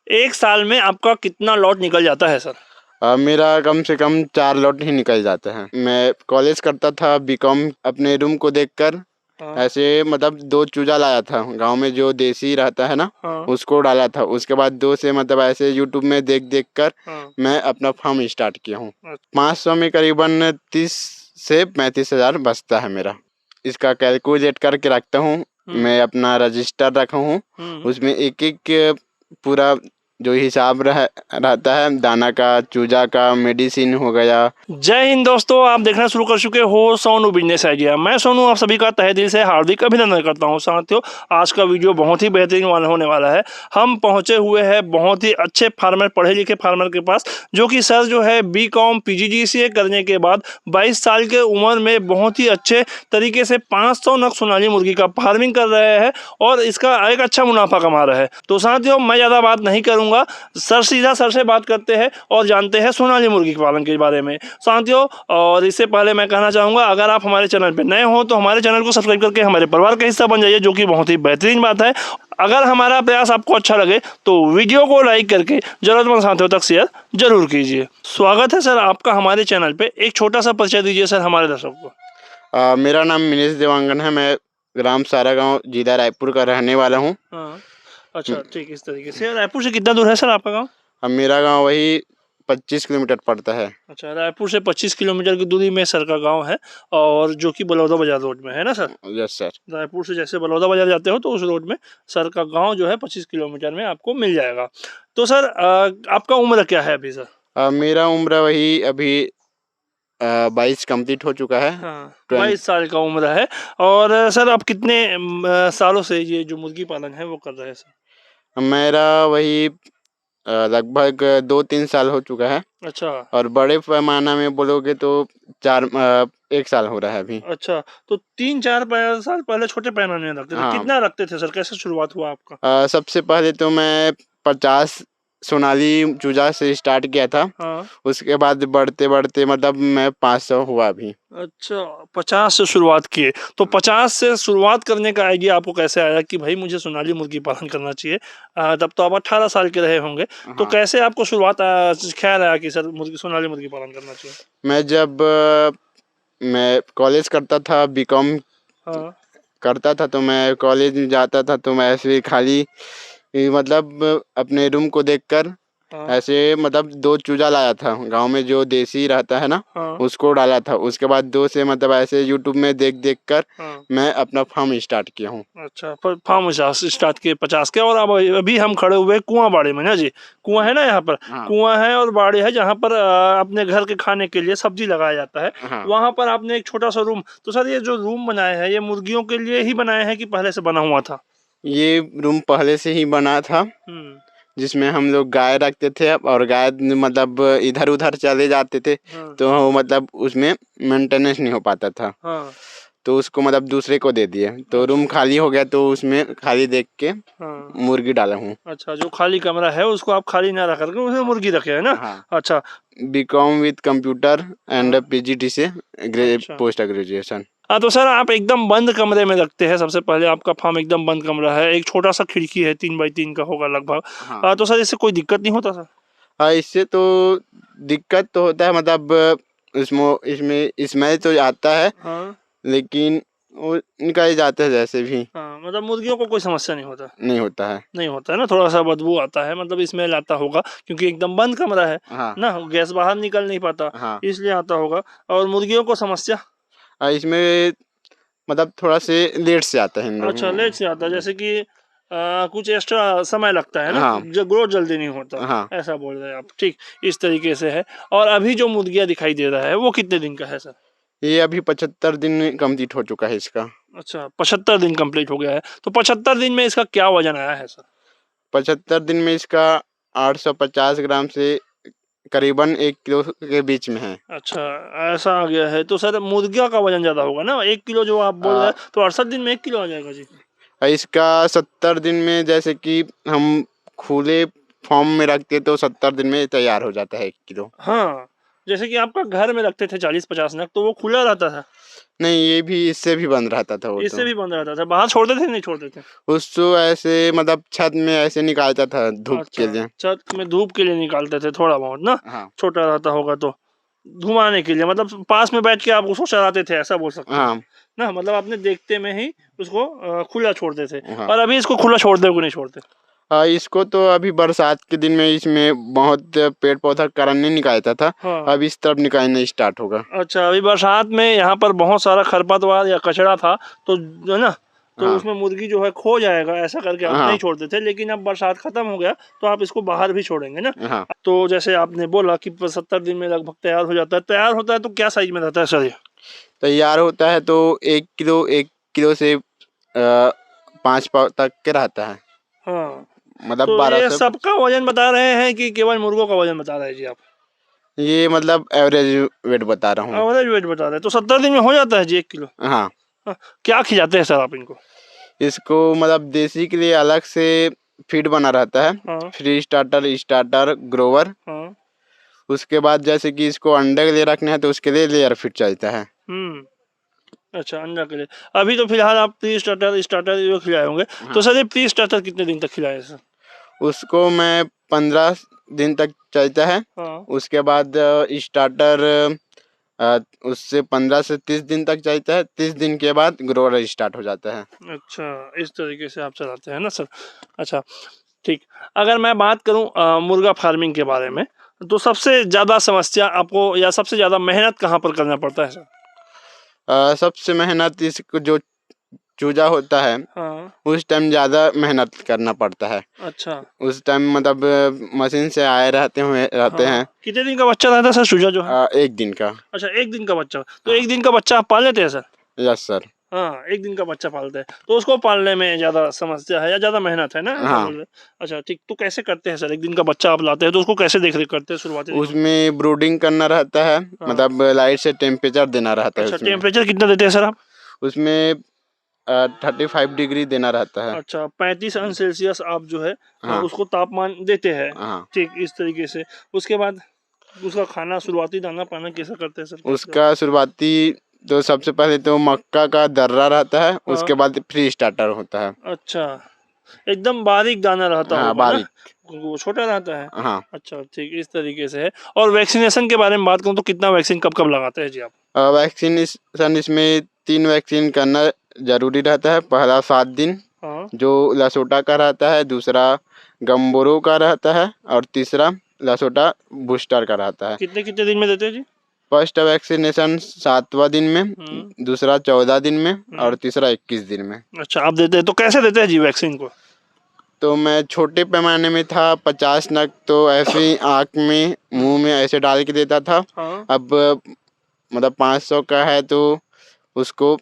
एक साल में आपका कितना लॉट निकल जाता है सर? मेरा कम से कम 4 लॉट ही निकल जाते हैं। मैं कॉलेज करता था बीकॉम, अपने रूम को देखकर ऐसे मतलब 2 चूजा लाया था गांव में, जो देसी रहता है ना, उसको डाला था। उसके बाद 2 से मतलब ऐसे यूट्यूब में देख कर मैं अपना फार्म स्टार्ट किया हूँ। 500 में करीबन 30 से 35 हज़ार बचता है मेरा। इसका कैलकुलेट करके रखता हूँ। मैं अपना रजिस्टर रखा हूँ, उसमें एक पूरा जो हिसाब रहता है, दाना का, चूजा का, मेडिसिन हो गया। जय हिंद दोस्तों, आप देखना शुरू कर चुके हो सोनू बिजनेस आइडिया। मैं सोनू आप सभी का तहे दिल से हार्दिक अभिनंदन करता हूं। साथियों, आज का वीडियो बहुत ही बेहतरीन होने वाला है। हम पहुंचे हुए हैं बहुत ही अच्छे फार्मर, पढ़े लिखे फार्मर के पास, जो कि सर जो है बीकॉम पीजीडीसीए करने के बाद 22 साल के उम्र में बहुत ही अच्छे तरीके से 500 नग सोनाली मुर्गी का फार्मिंग कर रहे हैं और इसका एक अच्छा मुनाफा कमा रहे हैं। तो साथियों, मैं ज़्यादा बात नहीं करूँगा, सीधा सर से बात करते हैं और जानते हैं सोनाली मुर्गी के पालन के बारे में। साथियों, और इससे पहले मैं कहना चाहूँगा, अगर आप हमारे चैनल पर नए हो तो हमारे चैनल को सब्सक्राइब करके हमारे परिवार का हिस्सा बन जाइए, जो कि बहुत ही बेहतरीन बात है। अगर हमारा प्रयास आपको अच्छा लगे तो वीडियो को लाइक करके जरूरतमंद साथियों तक शेयर जरूर कीजिए। स्वागत है सर आपका हमारे चैनल पे। एक छोटा सा परिचय दीजिए सर हमारे दर्शकों को। मेरा नाम मिनेश देवांगन है। मैं ग्राम सारा गाँव, जिला रायपुर का रहने वाला हूँ। अच्छा, ठीक। इस तरीके से रायपुर से कितना दूर है सर आपका गाँव? अब मेरा गाँव वही 25 किलोमीटर पड़ता है। अच्छा, रायपुर से 25 किलोमीटर की दूरी में सर का गांव है, और जो कि बलौदा बाजार रोड में है ना सर? Yes sir. रायपुर से जैसे बलौदा बाजार जाते हो तो उस रोड में सर का गांव जो है 25 किलोमीटर में आपको मिल जाएगा। तो सर आपका उम्र क्या है अभी सर? मेरा उम्र वही अभी 22 कंप्लीट हो चुका है। हाँ, 22 साल का उम्र है। और सर आप कितने सालों से ये जो मुर्गी पालन है वो कर रहे हैं सर? मेरा वही लगभग 2-3 साल हो चुका है। अच्छा। और बड़े पैमाना में बोलोगे तो 1 साल हो रहा है अभी। अच्छा, तो 3-4 साल पहले छोटे पैमाने में रखते थे। कितना रखते थे सर? कैसे शुरुआत हुआ आपका? सबसे पहले तो मैं 50 सोनाली चूजा से स्टार्ट किया था। उसके बाद बढ़ते बढ़ते मतलब मैं 500 हुआ अभी। अच्छा, 50 से शुरुआत किए। तो 50 से शुरुआत करने का आइडिया आपको कैसे आया कि भाई मुझे सोनाली मुर्गी पालन करना चाहिए? तब तो आप 18 साल के रहे होंगे। तो कैसे आपको शुरुआत ख्याल आया कि सर सोनाली मुर्गी पालन करना चाहिए? मैं कॉलेज करता था, बीकॉम करता था, तो मैं कॉलेज में जाता था तो मैं ऐसे खाली मतलब अपने रूम को देखकर ऐसे मतलब 2 चूजा लाया था गांव में, जो देसी रहता है ना, उसको डाला था। उसके बाद 2 से मतलब ऐसे यूट्यूब में देख कर मैं अपना फार्म स्टार्ट किया हूँ। अच्छा, फार्म स्टार्ट किए 50 के। और अब अभी हम खड़े हुए कुआं बाड़े में ना जी। कुआं है ना यहाँ पर? कुआं है और बाड़ी है जहाँ पर अपने घर के खाने के लिए सब्जी लगाया जाता है। वहाँ पर आपने एक छोटा सा रूम, तो सर ये जो रूम बनाया है ये मुर्गियों के लिए ही बनाया है कि पहले से बना हुआ था? ये रूम पहले से ही बना था, जिसमें हम लोग गाय रखते थे, और गाय मतलब इधर उधर चले जाते थे, तो मतलब उसमें मेंटेनेंस नहीं हो पाता था। तो उसको मतलब दूसरे को दे दिए, तो रूम खाली हो गया, तो उसमें खाली देख के मुर्गी डाला हूँ। अच्छा, जो खाली कमरा है उसको आप खाली ना रख करके उसमें मुर्गी रखे है ना? अच्छा। BCom with computer and PGT से पोस्ट ग्रेजुएशन। तो सर आप एकदम बंद कमरे में रखते हैं। सबसे पहले आपका फार्म एकदम बंद कमरा है, एक छोटा सा खिड़की है, 3x3 का होगा लगभग। तो सर इससे कोई दिक्कत नहीं होता सर? इससे तो दिक्कत तो होता है, मतलब इसमें स्मेल तो आता है, लेकिन वो निकल जाते हैं जैसे भी। मतलब मुर्गियों को कोई समस्या नहीं होता? नहीं होता है। नहीं होता है ना, थोड़ा सा बदबू आता है, मतलब स्मेल आता होगा क्योंकि एकदम बंद कमरा है ना, गैस बाहर निकल नहीं पाता, इसलिए आता होगा। और मुर्गियों को समस्या इसमें मतलब थोड़ा से लेट से आता है। अच्छा, लेट से आता है, जैसे कि कुछ एक्स्ट्रा समय लगता है ना, जो ग्रोथ जल्दी नहीं होता। ऐसा बोल रहे हैं आप, ठीक। इस तरीके से है। और अभी जो मुर्गिया दिखाई दे रहा है वो कितने दिन का है सर? ये अभी 75 दिन कंप्लीट हो चुका है इसका। अच्छा, 75 दिन कंप्लीट हो गया है। तो 75 दिन में इसका क्या वजन आया है सर? 75 दिन में इसका 850 ग्राम से करीबन 1 किलो के बीच में है। अच्छा, ऐसा आ गया है। तो सर मुर्गिया का वजन ज्यादा होगा ना, 1 किलो जो आप बोल रहे हैं, तो 68 दिन में 1 किलो आ जाएगा जी? इसका 70 दिन में, जैसे कि हम खुले फॉर्म में रखते तो 70 दिन में तैयार हो जाता है 1 किलो। जैसे कि आपका घर में रखते थे 40-50 नग, तो वो खुला रहता था? नहीं, ये भी इससे भी बंद रहता था वो इससे तो। भी बंद रहता था? बाहर छोड़ते थे नहीं छोड़ते थे? उसको ऐसे मतलब छत में ऐसे निकालता था धूप के अच्छा, लिए। छत में धूप के लिए निकालते थे थोड़ा बहुत ना? हाँ छोटा रहता होगा तो घुमाने के लिए, मतलब पास में बैठ के आप उसको चलाते थे, ऐसा बोल सकते हैं हाँ ना? मतलब आपने देखते में ही उसको खुला छोड़ते थे। हाँ। और अभी इसको खुला छोड़ते हो कि नहीं छोड़ते? इसको तो अभी बरसात के दिन में इसमें बहुत पेड़ पौधा कारण नहीं निकालता था। हाँ। अब इस तरफ निकालना स्टार्ट होगा। अच्छा, अभी बरसात में यहाँ पर बहुत सारा खरपतवार या कचरा था, तो है ना, तो हाँ उसमें मुर्गी जो है खो जाएगा, ऐसा करके आप नहीं हाँ छोड़ते थे। लेकिन अब बरसात खत्म हो गया तो आप इसको बाहर भी छोड़ेंगे ना? हाँ। तो जैसे आपने बोला कि 70 दिन में लगभग तैयार हो जाता है। तैयार होता है तो क्या साइज में रहता है सर ये? तैयार होता है तो 1 किलो से 5 पाव तक के रहता है। हाँ, मतलब तो बारह ये से सबका वजन बता रहे हैं कि केवल मुर्गों का वजन बता रहे हैं जी आप? ये मतलब एवरेज वेट बता रहा हूँ। एवरेज वेट बता रहे हैं, तो 70 दिन में हो जाता है जी 1 किलो? हाँ। हाँ, क्या खिलाते हैं सर आप इनको? इसको मतलब देसी के लिए अलग से फीड बना रहता है। हाँ फ्री स्टार्टर ग्रोवर। हाँ। उसके बाद जैसे कि इसको अंडे के लिए रखना है तो उसके लिए लेयर फीड चलता है। अच्छा, अंडा के लिए। अभी तो फिलहाल आप प्री स्टार्टर ये खिलाए होंगे। हाँ। तो सर ये प्री स्टार्टर कितने दिन तक खिलाए सर? उसको मैं 15 दिन तक चलता है। हाँ। उसके बाद स्टार्टर उससे 15 से 30 दिन तक चलता है। 30 दिन के बाद ग्रोवर स्टार्ट हो जाता है। अच्छा, इस तरीके से आप चलाते हैं ना सर? अच्छा, ठीक। अगर मैं बात करूं मुर्गा फार्मिंग के बारे में, तो सबसे ज़्यादा समस्या आपको या सबसे ज़्यादा मेहनत कहाँ पर करना पड़ता है सर? सबसे मेहनत इसको जो चूजा होता है हाँ। उस टाइम ज़्यादा मेहनत करना पड़ता है। अच्छा। उस टाइम मतलब मशीन से आए रहते हाँ, हैं। कितने दिन का बच्चा रहता है सर चूजा जो है? 1 दिन का। अच्छा, 1 दिन का बच्चा। तो हाँ। 1 दिन का बच्चा आप पाल लेते हैं सर? Yes sir. हाँ, 1 दिन का बच्चा पालते हैं, तो उसको पालने में ज़्यादा समस्या है या ज़्यादा मेहनत है ना, ऐसा बोल हाँ। रहे हैं? अच्छा, ठीक। तो कैसे करते हैं सर? 1 दिन का बच्चा आप लाते हैं तो उसको कैसे देख रेख करते हैं शुरुआती दिनों में? उसमें ब्रूडिंग करना रहता है। हाँ। मतलब लाइट से टेम्परेचर देना रहता है अच्छा, उसमें। टेम्परेचर कितना देते हैं सर आप? उसमें 35 डिग्री देना रहता है। अच्छा, 35 अंश सेल्सियस आप जो है हाँ उसको तापमान देते हैं। हाँ। ठीक, इस तरीके से। उसके बाद उसका खाना, शुरुआती दाना-पाना कैसा करते हैं सर? कैसे? उसका शुरुआती तो सबसे पहले तो मक्का का दर्रा रहता है। हाँ। उसके बाद फ्री स्टार्टर होता है। अच्छा, एकदम बारीक दाना रहता हाँ होगा ना? बारीक। वो छोटा रहता है? हाँ। अच्छा, ठीक, इस तरीके से है। और वैक्सीनेशन के बारे में बात करूँ तो कितना वैक्सीन कब-कब लगाते हैं जी आप? वैक्सीनेशन इसमें 3 वैक्सीन करना ज़रूरी रहता है। पहला 7 दिन हाँ। जो लसोटा का रहता है, दूसरा गम्बोरो का रहता है और तीसरा लसोटा बूस्टर का रहता है। कितने-कितने दिन में देते हैं जी? फर्स्ट वैक्सीनेशन 7वां दिन में, हुँ, दूसरा 14 दिन में हुँ। और तीसरा 21 दिन में। अच्छा, आप देते हैं, तो कैसे देते हैं जी वैक्सीन को? तो मैं छोटे पैमाने में था 50 नग तो ऐसे ही आँख में, मुँह में ऐसे डाल के देता था। हाँ। अब मतलब 500 का है तो उसको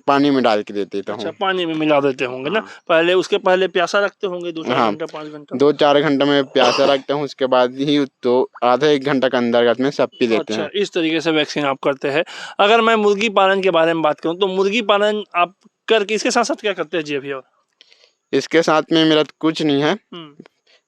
पानी में डाल के दे देता अच्छा, हूँ। पानी में मिला देते होंगे ना? हाँ। पहले उसके पहले प्यासा रखते होंगे 2-4 हाँ, घंटा, 5 घंटा? 2-4 घंटा मैं प्यासा रखता हूँ। उसके बाद ही तो आधा 1 घंटा के अंतर्गत में सब पी लेते अच्छा, हैं। इस तरीके से वैक्सीन आप करते हैं। अगर मैं मुर्गी पालन के बारे में बात करूँ, तो मुर्गी पालन आप करके इसके साथ-साथ क्या करते हैं जी अभी और? इसके साथ में मेरा कुछ नहीं है। हुँ।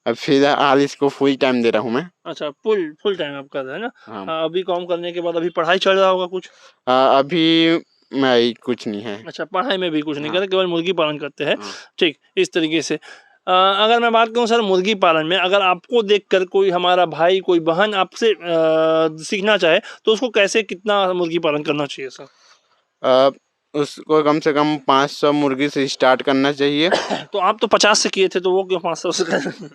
अब फिलहाल इसको फुल टाइम दे रहा हूँ मैं। अच्छा, फुल टाइम आप कर रहे हैं ना? हाँ। अभी काम करने के बाद अभी पढ़ाई चल रहा होगा कुछ? अभी नहीं, कुछ नहीं है। अच्छा, पढ़ाई में भी कुछ नहीं हाँ करते, केवल मुर्गी पालन करते हैं। हाँ। ठीक, इस तरीके से। अगर मैं बात करूँ सर मुर्गी पालन में, अगर आपको देखकर कोई हमारा भाई, कोई बहन आपसे सीखना चाहे, तो उसको कैसे, कितना मुर्गी पालन करना चाहिए सर? अ, उसको कम से कम 500 मुर्गी से स्टार्ट करना चाहिए। तो आप तो 50 से किए थे, तो वो क्यों 500 से कर रहे हैं?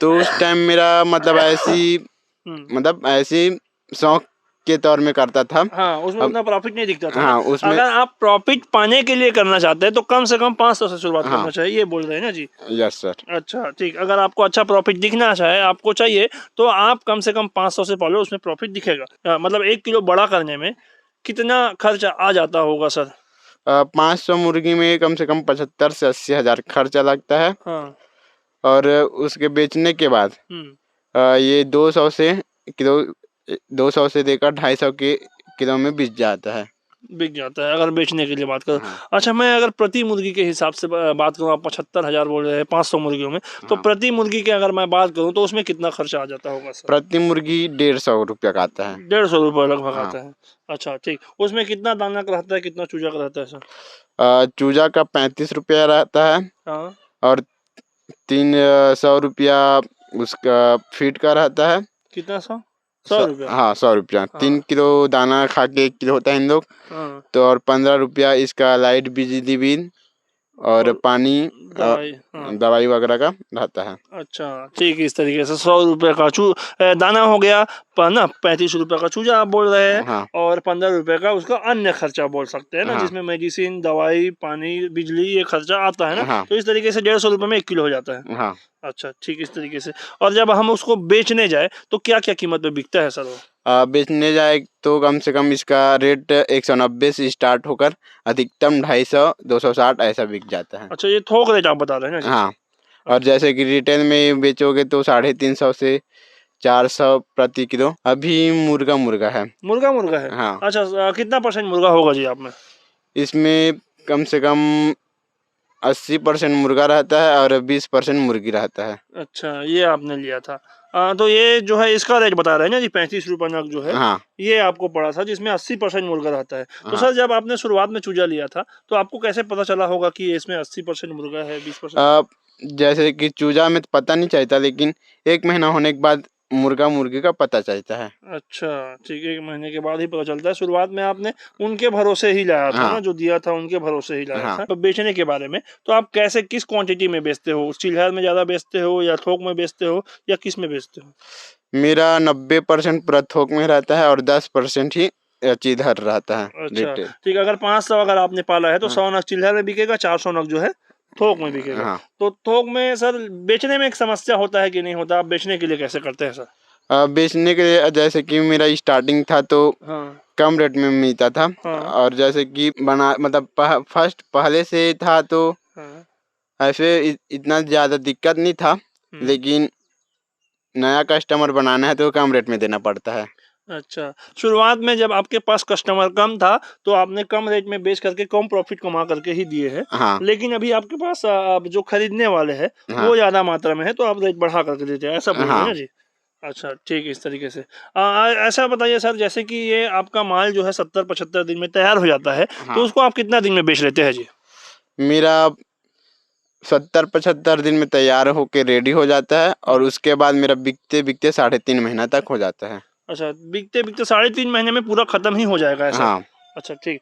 तो उस टाइम मेरा मतलब हुँ। ऐसी शौक के तौर में करता था। हाँ, उसमें अब उतना प्रॉफ़िट नहीं दिखता था ना? हाँ, उसमें अगर आप प्रॉफ़िट पाने के लिए करना चाहते हैं, तो कम से कम 500 से शुरुआत करना हाँ, चाहिए, ये बोल रहे हैं ना जी? Yes sir. अच्छा, ठीक। अगर आपको अच्छा प्रॉफ़िट दिखना चाहे, आपको चाहिए, तो आप कम से कम 500 से पालो, उसमें प्रॉफ़िट दिखेगा। मतलब 1 किलो बड़ा करने में कितना खर्च आ जाता होगा सर? 500 मुर्गी में कम से कम 75 से 80 हज़ार खर्चा लगता है। हाँ। और उसके बेचने के बाद हुँ। ये 200 से किलो 200 से लेकर 250 के किलो में बिक जाता है। बिक जाता है अगर बेचने के लिए बात करो। हाँ। अच्छा, मैं अगर प्रति मुर्गी के हिसाब से बात करूँ, आप 75,000 बोल रहे हैं 500 मुर्गियों में, तो हाँ। प्रति मुर्गी के अगर मैं बात करूँ तो उसमें कितना खर्चा आ जाता होगा सर? प्रति मुर्गी 150 रुपया का आता है। 150 रुपये लगभग हाँ। आता है। अच्छा ठीक, उसमें कितना दाना का रहता है, कितना चूजा का रहता है सर? चूजा का 35 रुपया रहता है हाँ। और 300 रुपया उसका फीड का रहता है। कितना 100 रुपया? हाँ 100 रुपया। 3 हाँ। किलो दाना खा के 1 किलो होता है इन लोग। हाँ। तो और 15 रुपया इसका लाइट बिजली बिल और पानी दवाई। हाँ। दवाई वगैरह का रहता है। अच्छा ठीक है, इस तरीके से 100 रुपये का दाना हो गया, ना 35 रुपये का चूजा आप बोल रहे हैं, हाँ। और 15 रुपये का उसका अन्य खर्चा बोल सकते हैं ना, हाँ। जिसमें मेडिसिन, दवाई, पानी, बिजली, ये खर्चा आता है ना। हाँ। तो इस तरीके से 150 रुपये में 1 किलो हो जाता है। हाँ। अच्छा ठीक, इस तरीके से। और जब हम उसको बेचने जाए तो क्या क्या कीमत पे बिकता है सर वो? बेचने जाए तो कम से कम इसका रेट 190 से स्टार्ट होकर अधिकतम 250 260 ऐसा बिक जाता है। अच्छा, ये थोक रेट आप बता रहे हैं ना जी? हाँ। और जैसे कि रिटेल में बेचोगे तो 350 से 400 प्रति किलो। अभी मुर्गा है। मुर्गा है। हाँ। अच्छा, कितना % मुर्गा होगा जी आप में? इसमें कम से कम 80% मुर्गा रहता है और 20% मुर्गी रहता है। अच्छा, ये आपने लिया था। तो ये जो है इसका रेट बता रहे हैं ना जी, 35 रुपये नग जो है, हाँ। ये आपको पड़ा था, जिसमें 80% मुर्गा रहता है। तो हाँ। सर, जब आपने शुरुआत में चूजा लिया था तो आपको कैसे पता चला होगा कि इसमें 80% मुर्गा है, 20%? जैसे कि चूजा में तो पता नहीं चलता, लेकिन 1 महीना होने के बाद मुर्गा मुर्गी का पता चलता है। अच्छा ठीक है, 1 महीने के बाद ही पता चलता है। शुरुआत में आपने उनके भरोसे ही लाया था हाँ। ना, जो दिया था उनके भरोसे ही लाया हाँ। था। तो बेचने के बारे में, तो आप कैसे, किस क्वांटिटी में बेचते हो? चिल्हर में ज़्यादा बेचते हो या थोक में बेचते हो या किस में बेचते हो? मेरा 90% पूरा थोक में रहता है और 10% ही चिल्हर रहता है अच्छा रिटेल। ठीक है, अगर 500 अगर आपने पाला है तो हाँ। 100 नग चिल्हर में बिकेगा, 400 नग जो है थोक में बिकेगा। हाँ। तो थोक में सर बेचने में एक समस्या होता है कि नहीं होता? आप बेचने के लिए कैसे करते हैं सर? बेचने के लिए जैसे कि मेरा स्टार्टिंग था तो हाँ। कम रेट में मिलता था। हाँ। और जैसे कि बना मतलब फर्स्ट पहले से था तो हाँ। ऐसे इतना ज़्यादा दिक्कत नहीं था, लेकिन नया कस्टमर बनाना है तो कम रेट में देना पड़ता है। अच्छा, शुरुआत में जब आपके पास कस्टमर कम था तो आपने कम रेट में बेच करके कम प्रॉफिट कमा करके ही दिए हैं। हाँ। लेकिन अभी आपके पास अब जो खरीदने वाले हैं हाँ। वो ज़्यादा मात्रा में है, तो आप रेट बढ़ा करके देते हैं, ऐसा बोल रहे हैं हाँ। ना जी? अच्छा ठीक है, इस तरीके से। ऐसा बताइए सर, जैसे कि ये आपका माल जो है 70-75 दिन में तैयार हो जाता है, तो हाँ। उसको आप कितना दिन में बेच लेते हैं जी? मेरा 70-75 दिन में तैयार होके रेडी हो जाता है और उसके बाद मेरा बिकते-बिकते 3.5 महीना तक हो जाता है। अच्छा, बिकते-बिकते 3.5 महीने में पूरा खत्म ही हो जाएगा ऐसा? हाँ। अच्छा ठीक।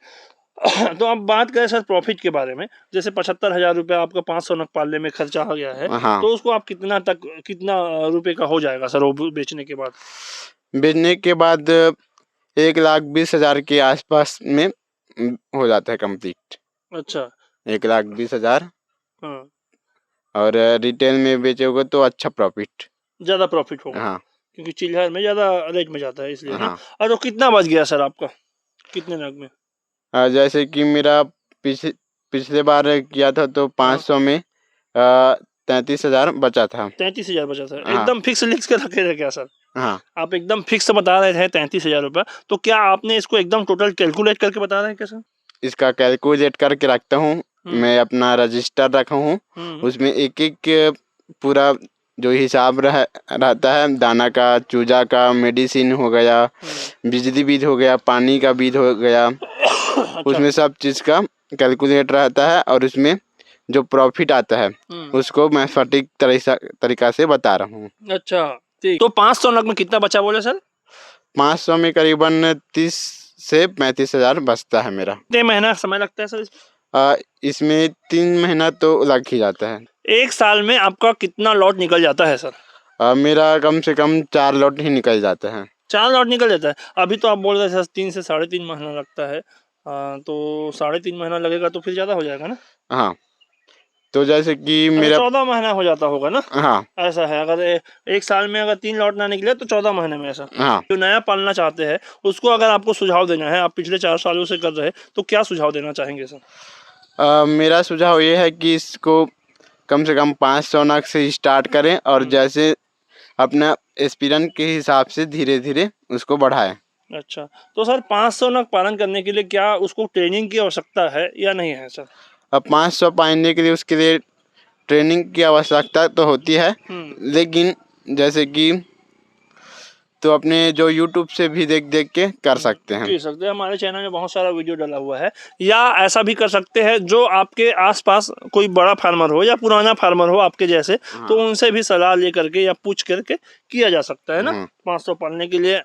तो अब बात करें सर प्रॉफिट के बारे में, जैसे 75,000 रुपये आपका 500 नग पालने में खर्चा आ गया है, हाँ। तो उसको आप कितना रुपए का हो जाएगा सर वो बेचने के बाद? बेचने के बाद 1,20,000 के आसपास में हो जाता है कंप्लीट। अच्छा। 1,20,000। हाँ। और रिटेल में बेचोगे तो अच्छा प्रॉफिट। ज़्यादा प्रॉफिट होगा, हाँ। क्योंकि चिल्हर में ज़्यादा रेट में जाता है इसलिए ना। हाँ। तो कितना बच गया सर आपका, कितने नग में? जैसे कि मेरा पिछले बार किया था तो 500 में 33,000 बचा था। 33,000 बचा था, हाँ। एकदम फिक्स लिख के रखे थे क्या सर? हाँ। आप एकदम फिक्स बता रहे थे 33,000 रुपये, तो क्या आपने इसको एकदम टोटल कैलकुलेट करके बता रहे हैं क्या सर? इसका कैलकुलेट करके रखता हूँ। मैं अपना रजिस्टर रखा हूँ, उसमें एक-एक पूरा जो हिसाब रहता है, दाना का, चूजा का, मेडिसिन हो गया, बिजली बिल हो गया, पानी का बिल हो गया, उसमें सब चीज़ का कैलकुलेट रहता है और उसमें जो प्रॉफिट आता है उसको मैं सटीक तरीका से बता रहा हूँ। अच्छा ठीक। तो 500 नग में कितना बचा बोले सर? 500 में करीबन 30 से 35,000 बचता है मेरा। कितने महीना समय लगता है सर? इसमें 3 महीना तो लग ही जाता है। 1 साल में आपका कितना लॉट निकल जाता है सर? मेरा कम से कम 4 लॉट ही निकल जाता है। 4 लॉट निकल जाता है। अभी तो आप बोल रहे थे 3 से 3.5 महीना लगता है। तो 3.5 महीना लगेगा तो फिर ज़्यादा हो जाएगा ना? हाँ। तो जैसे कि अच्छा, मेरा 14 महीना हो जाता होगा ना? हाँ। ऐसा है, अगर 1 साल में अगर 3 लॉट ना निकले तो 14 महीने में ऐसा। हाँ। जो नया पालना चाहते हैं उसको अगर आपको सुझाव देना है, आप पिछले 4 सालों से कर रहे हैं, तो क्या सुझाव देना चाहेंगे सर? मेरा सुझाव ये है कि इसको कम से कम 500 नग से स्टार्ट करें और जैसे अपना एक्सपीरियंस के हिसाब से धीरे-धीरे उसको बढ़ाएँ। अच्छा, तो सर 500 नग पालन करने के लिए क्या उसको ट्रेनिंग की आवश्यकता है या नहीं है सर? अब 500 पालने के लिए उसके लिए ट्रेनिंग की आवश्यकता तो होती है, लेकिन जैसे कि तो अपने जो यूट्यूब से भी देख देख के कर सकते हैं। जी सकते हैं, हमारे चैनल में बहुत सारा वीडियो डला हुआ है। या ऐसा भी कर सकते हैं जो आपके आसपास कोई बड़ा फार्मर हो या पुराना फार्मर हो आपके जैसे, तो उनसे भी सलाह ले करके या पूछ करके किया जा सकता है ना। 500 पालने के लिए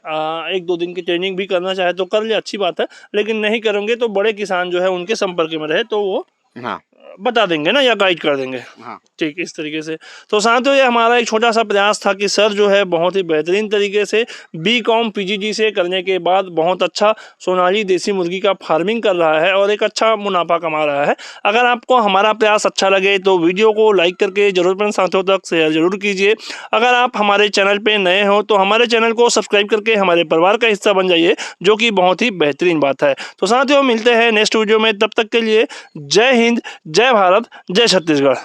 1-2 दिन की ट्रेनिंग भी करना चाहे तो कर ले, अच्छी बात है, लेकिन नहीं करेंगे तो बड़े किसान जो है उनके संपर्क में रहे तो वो हाँ बता देंगे ना या गाइड कर देंगे। हाँ ठीक, इस तरीके से। तो साथियों, ये हमारा एक छोटा सा प्रयास था कि सर जो है बहुत ही बेहतरीन तरीके से बीकॉम पीजीडी से करने के बाद बहुत अच्छा सोनाली देसी मुर्गी का फार्मिंग कर रहा है और एक अच्छा मुनाफा कमा रहा है। अगर आपको हमारा प्रयास अच्छा लगे तो वीडियो को लाइक करके जरूर अपने साथियों तक शेयर जरूर कीजिए। अगर आप हमारे चैनल पे नए हो तो हमारे चैनल को सब्सक्राइब करके हमारे परिवार का हिस्सा बन जाइए, जो कि बहुत ही बेहतरीन बात है। तो साथियों, मिलते हैं नेक्स्ट वीडियो में, तब तक के लिए जय हिंद, जय भारत, जय छत्तीसगढ़।